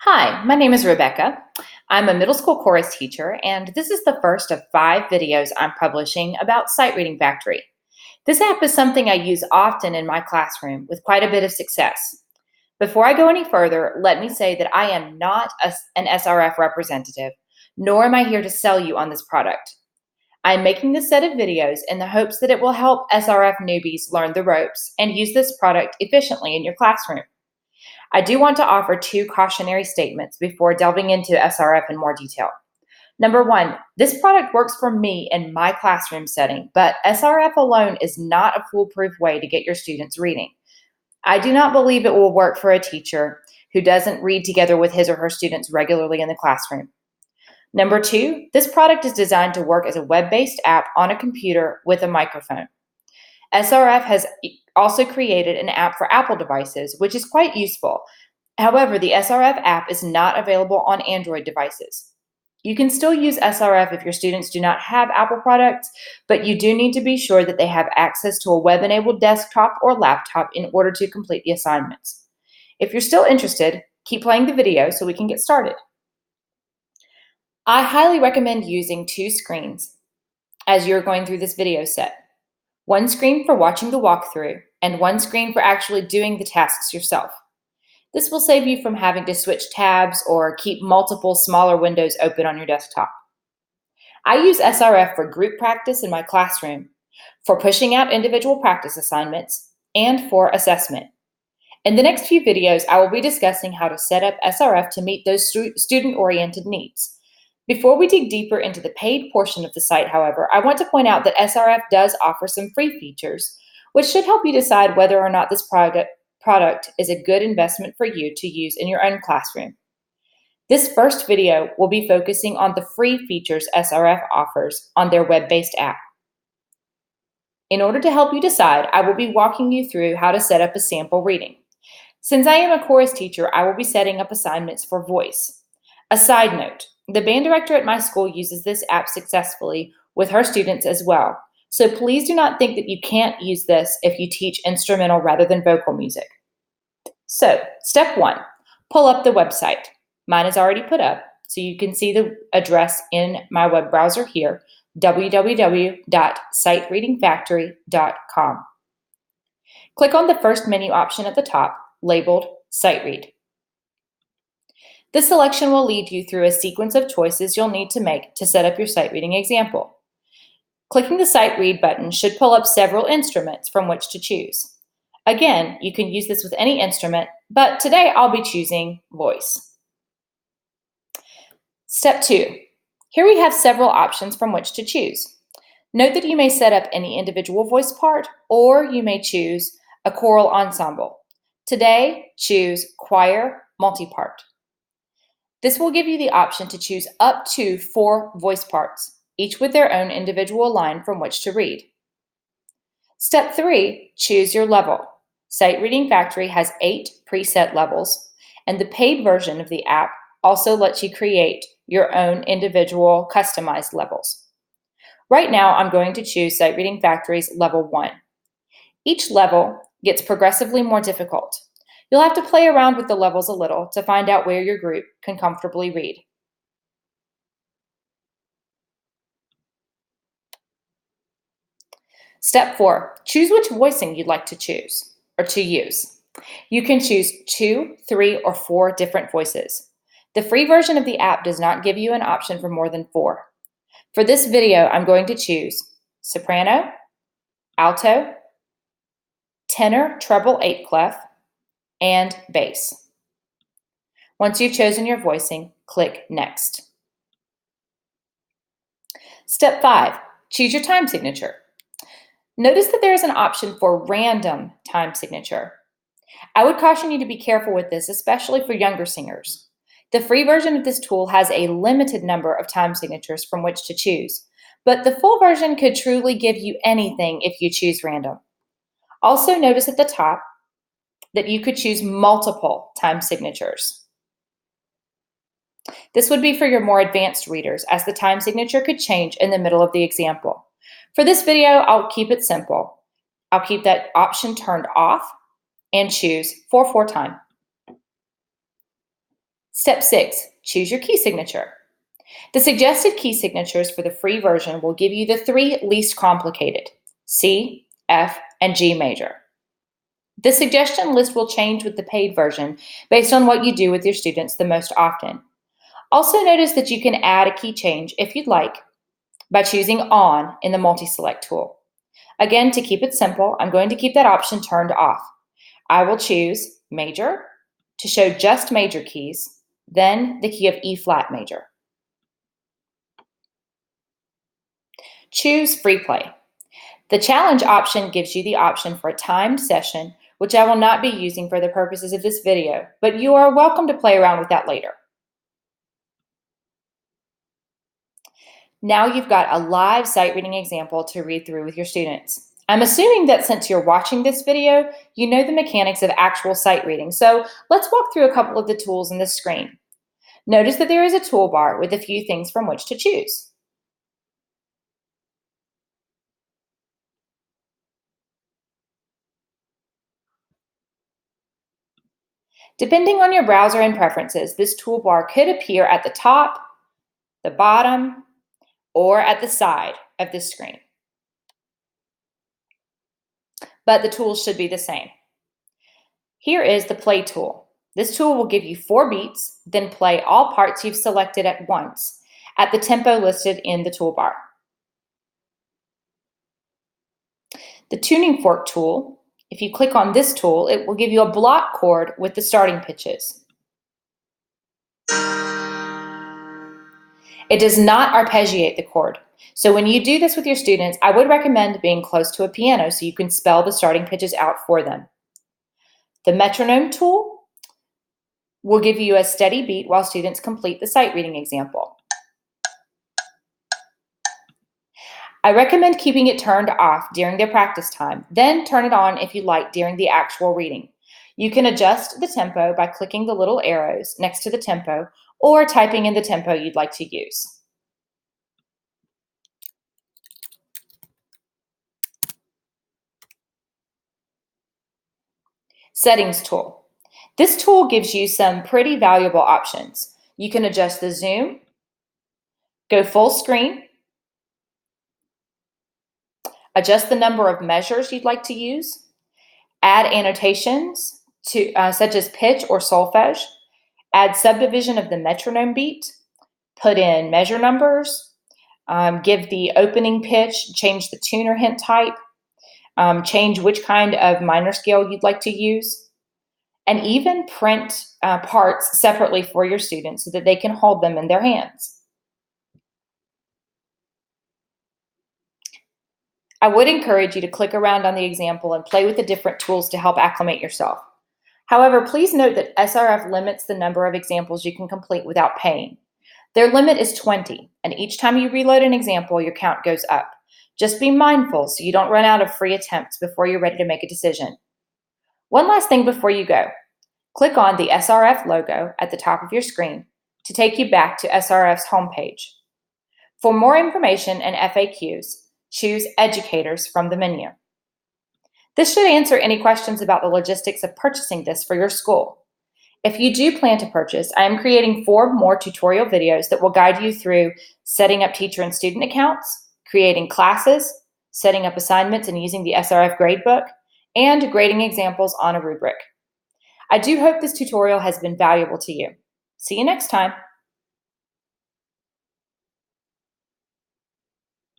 Hi, my name is Rebecca. I'm a middle school chorus teacher, and this is the first of 5 videos I'm publishing about Sight Reading Factory. This app is something I use often in my classroom with quite a bit of success. Before I go any further, let me say that I am not an SRF representative, nor am I here to sell you on this product. I am making this set of videos in the hopes that it will help SRF newbies learn the ropes and use this product efficiently in your classroom. I do want to offer 2 cautionary statements before delving into SRF in more detail. Number one, this product works for me in my classroom setting, but SRF alone is not a foolproof way to get your students reading. I do not believe it will work for a teacher who doesn't read together with his or her students regularly in the classroom. Number two, this product is designed to work as a web-based app on a computer with a microphone. SRF has also created an app for Apple devices, which is quite useful. However, the SRF app is not available on Android devices. You can still use SRF if your students do not have Apple products, but you do need to be sure that they have access to a web-enabled desktop or laptop in order to complete the assignments. If you're still interested, keep playing the video so we can get started. I highly recommend using 2 screens as you're going through this video set. One screen for watching the walkthrough, and one screen for actually doing the tasks yourself. This will save you from having to switch tabs or keep multiple smaller windows open on your desktop. I use SRF for group practice in my classroom, for pushing out individual practice assignments, and for assessment. In the next few videos, I will be discussing how to set up SRF to meet those student-oriented needs. Before we dig deeper into the paid portion of the site, however, I want to point out that SRF does offer some free features, which should help you decide whether or not this product is a good investment for you to use in your own classroom. This first video will be focusing on the free features SRF offers on their web-based app. In order to help you decide, I will be walking you through how to set up a sample reading. Since I am a chorus teacher, I will be setting up assignments for voice. A side note, the band director at my school uses this app successfully with her students as well. So please do not think that you can't use this if you teach instrumental rather than vocal music. So, step 1, pull up the website. Mine is already put up, so you can see the address in my web browser here, www.sightreadingfactory.com. Click on the first menu option at the top, labeled Sight Read. This selection will lead you through a sequence of choices you'll need to make to set up your sight reading example. Clicking the Sight Read button should pull up several instruments from which to choose. Again, you can use this with any instrument, but today I'll be choosing voice. Step 2. Here we have several options from which to choose. Note that you may set up any individual voice part, or you may choose a choral ensemble. Today, choose choir multi-part. This will give you the option to choose up to 4 voice parts, each with their own individual line from which to read. Step 3, choose your level. Sight Reading Factory has 8 preset levels, and the paid version of the app also lets you create your own individual customized levels. Right now, I'm going to choose Sight Reading Factory's level 1. Each level gets progressively more difficult. You'll have to play around with the levels a little to find out where your group can comfortably read. Step 4, choose which voicing you'd like to choose or to use. You can choose 2, 3, or 4 different voices. The free version of the app does not give you an option for more than 4. For this video, I'm going to choose soprano, alto, tenor, treble 8 clef, and bass. Once you've chosen your voicing, click Next. Step 5, choose your time signature. Notice that there is an option for random time signature. I would caution you to be careful with this, especially for younger singers. The free version of this tool has a limited number of time signatures from which to choose, but the full version could truly give you anything if you choose random. Also notice at the top that you could choose multiple time signatures. This would be for your more advanced readers, as the time signature could change in the middle of the example. For this video, I'll keep it simple. I'll keep that option turned off and choose 4/4 time. Step 6, choose your key signature. The suggested key signatures for the free version will give you the 3 least complicated: C, F, and G major. The suggestion list will change with the paid version based on what you do with your students the most often. Also notice that you can add a key change if you'd like by choosing On in the multi-select tool. Again, to keep it simple, I'm going to keep that option turned off. I will choose Major to show just major keys, then the key of E flat major. Choose Free Play. The challenge option gives you the option for a timed session, which I will not be using for the purposes of this video, but you are welcome to play around with that later. Now you've got a live sight reading example to read through with your students. I'm assuming that since you're watching this video, you know the mechanics of actual sight reading, so let's walk through a couple of the tools on this screen. Notice that there is a toolbar with a few things from which to choose. Depending on your browser and preferences, this toolbar could appear at the top, the bottom, or at the side of the screen. But the tools should be the same. Here is the play tool. This tool will give you 4 beats, then play all parts you've selected at once at the tempo listed in the toolbar. The tuning fork tool, if you click on this tool, it will give you a block chord with the starting pitches. It does not arpeggiate the chord. So when you do this with your students, I would recommend being close to a piano so you can spell the starting pitches out for them. The metronome tool will give you a steady beat while students complete the sight reading example. I recommend keeping it turned off during their practice time, then turn it on if you like during the actual reading. You can adjust the tempo by clicking the little arrows next to the tempo or typing in the tempo you'd like to use. Settings tool. This tool gives you some pretty valuable options. You can adjust the zoom, go full screen, adjust the number of measures you'd like to use, add annotations such as pitch or solfege, add subdivision of the metronome beat, put in measure numbers, give the opening pitch, change the tuner hint type, change which kind of minor scale you'd like to use, and even print parts separately for your students so that they can hold them in their hands. I would encourage you to click around on the example and play with the different tools to help acclimate yourself. However, please note that SRF limits the number of examples you can complete without paying. Their limit is 20, and each time you reload an example, your count goes up. Just be mindful so you don't run out of free attempts before you're ready to make a decision. One last thing before you go. Click on the SRF logo at the top of your screen to take you back to SRF's homepage. For more information and FAQs, choose Educators from the menu. This should answer any questions about the logistics of purchasing this for your school. If you do plan to purchase, I am creating 4 more tutorial videos that will guide you through setting up teacher and student accounts, creating classes, setting up assignments and using the SRF gradebook, and grading examples on a rubric. I do hope this tutorial has been valuable to you. See you next time.